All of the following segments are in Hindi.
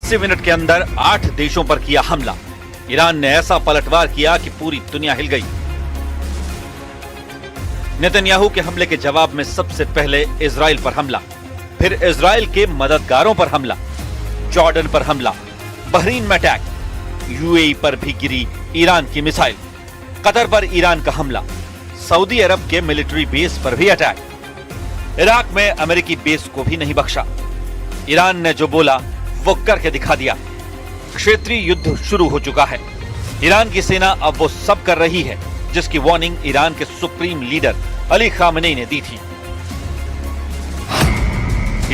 80 मिनट के अंदर 8 देशों पर किया हमला। ईरान ने ऐसा पलटवार किया कि पूरी दुनिया हिल गई। नेतन्याहू के हमले के जवाब में सबसे पहले इजराइल पर हमला, फिर इजराइल के मददगारों पर हमला, जॉर्डन पर हमला, बहरीन में अटैक, यूएई पर भी गिरी ईरान की मिसाइल, कतर पर ईरान का हमला, सऊदी अरब के मिलिट्री बेस पर भी अटैक, इराक में अमेरिकी बेस को भी नहीं बख्शा। ईरान ने जो बोला वो करके दिखा दिया। क्षेत्रीय युद्ध शुरू हो चुका है। ईरान की सेना अब वो सब कर रही है जिसकी वार्निंग ईरान के सुप्रीम लीडर अली खामेनी ने दी थी।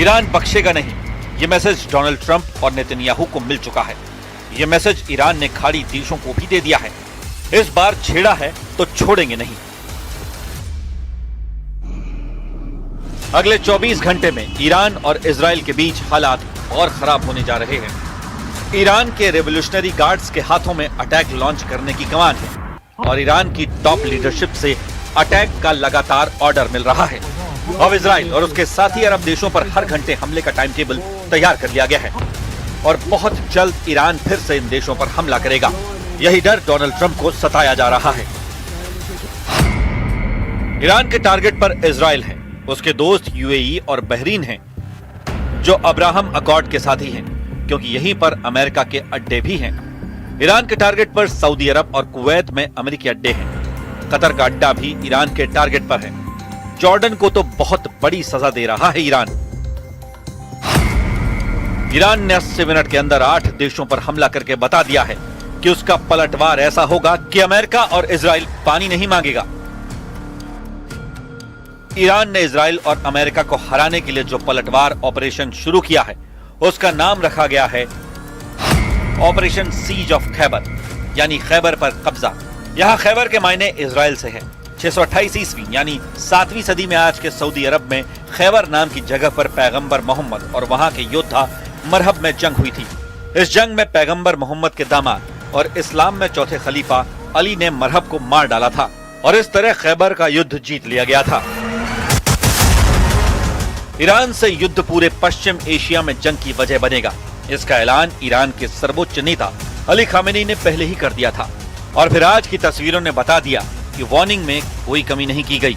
ईरान बख्शेगा नहीं, ये मैसेज डोनाल्ड ट्रंप और नेतन्याहू को मिल चुका है। ये मैसेज ईरान ने खाड़ी देशों को भी दे दिया है। इस बार छेड़ा है तो छोड़ेंगे नहीं। अगले 24 घंटे में ईरान और इजराइल के बीच हालात और खराब होने जा रहे हैं। ईरान के रेवोल्यूशनरी गार्ड्स के हाथों में अटैक लॉन्च करने की कमान है और ईरान की टॉप लीडरशिप से अटैक का लगातार ऑर्डर मिल रहा है। अब इजराइल और उसके साथी अरब देशों पर हर घंटे हमले का टाइम टेबल तैयार कर लिया गया है और बहुत जल्द ईरान फिर से इन देशों पर हमला करेगा। यही डर डोनाल्ड ट्रंप को सताया जा रहा है। ईरान के टारगेट पर इजराइल है, उसके दोस्त यूएई और बहरीन हैं, जो अब्राहम अकॉर्ड के साथी हैं, क्योंकि यहीं पर अमेरिका के अड्डे भी हैं। ईरान के टारगेट पर सऊदी अरब और कुवैत में अमेरिकी अड्डे हैं। कतर का अड्डा भी ईरान के टारगेट पर है। जॉर्डन को तो बहुत बड़ी सजा दे रहा है ईरान। ईरान ने 80 मिनट के अंदर 8 देशों पर हमला करके बता दिया है कि उसका पलटवार ऐसा होगा कि अमेरिका और इजराइल पानी नहीं मांगेगा। ईरान ने इजराइल और अमेरिका को हराने के लिए जो पलटवार ऑपरेशन शुरू किया है उसका नाम रखा गया है ऑपरेशन सीज ऑफ खैबर, यानी खैबर पर कब्जा। यहां खैबर के मायने इजराइल से है। 628 ईस्वी यानी 7वीं सदी में आज के सऊदी अरब में खैबर नाम की जगह पर पैगंबर मोहम्मद और वहां के योद्धा मरहब में जंग हुई थी। इस जंग में पैगंबर मोहम्मद के दामाद और इस्लाम में चौथे खलीफा अली ने मरहब को मार डाला था और इस तरह खैबर का युद्ध जीत लिया गया था। ईरान से युद्ध पूरे पश्चिम एशिया में जंग की वजह बनेगा। इसका ऐलान ईरान के सर्वोच्च नेता अली खामेनी ने पहले ही कर दिया था और फिर आज की तस्वीरों ने बता दिया कि वार्निंग में कोई कमी नहीं की गई।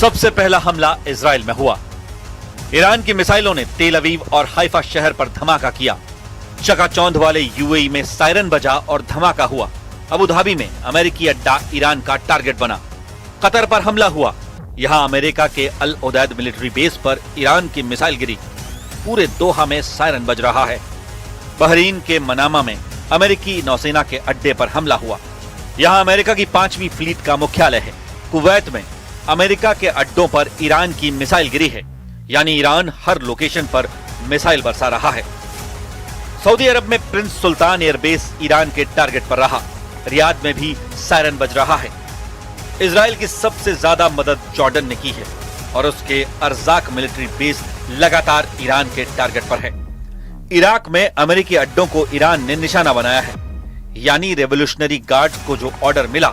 सबसे पहला हमला इजराइल में हुआ। ईरान की मिसाइलों ने तेल अवीव और हाइफा शहर पर धमाका किया। चकाचौंध वाले यूएई में सायरन बजा और धमाका हुआ। अबू धाबी में अमेरिकी अड्डा ईरान का टारगेट बना। कतर पर हमला हुआ। यहां अमेरिका के अल उदैद मिलिट्री बेस पर ईरान की मिसाइल गिरी। पूरे दोहा में सायरन बज रहा है। बहरीन के मनामा में अमेरिकी नौसेना के अड्डे पर हमला हुआ। यहां अमेरिका की 5वीं फ्लीट का मुख्यालय है। कुवैत में अमेरिका के अड्डों पर ईरान की मिसाइल गिरी है, यानी ईरान हर लोकेशन पर मिसाइल बरसा रहा है। सऊदी अरब में प्रिंस सुल्तान एयरबेस ईरान के टारगेट पर रहा। रियाद में भी सायरन बज रहा है। इजराइल की सबसे ज्यादा मदद जॉर्डन ने की है और उसके अर्जाक मिलिट्री बेस लगातार ईरान के टारगेट पर है। इराक में अमेरिकी अड्डों को ईरान ने निशाना बनाया है, यानी रेवोल्यूशनरी गार्ड्स को जो ऑर्डर मिला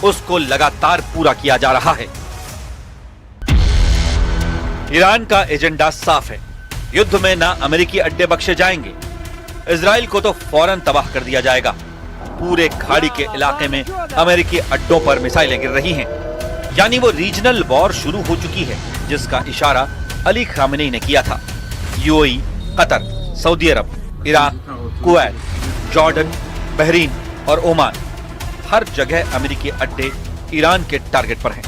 उसको लगातार पूरा किया जा रहा है। ईरान का एजेंडा साफ है। युद्ध में ना अमेरिकी अड्डे बख्शे जाएंगे। इजराइल को तो फौरन तबाह कर दिया जाएगा। पूरे खाड़ी के इलाके में अमेरिकी अड्डों पर मिसाइलें गिर रही हैं, यानी वो रीजनल वॉर शुरू हो चुकी है जिसका इशारा अली खामेनी ने किया था। यूएई, कतर, सऊदी अरब, इराक, कुवैत, जॉर्डन, बहरीन और ओमान, हर जगह अमेरिकी अड्डे ईरान के टारगेट पर हैं।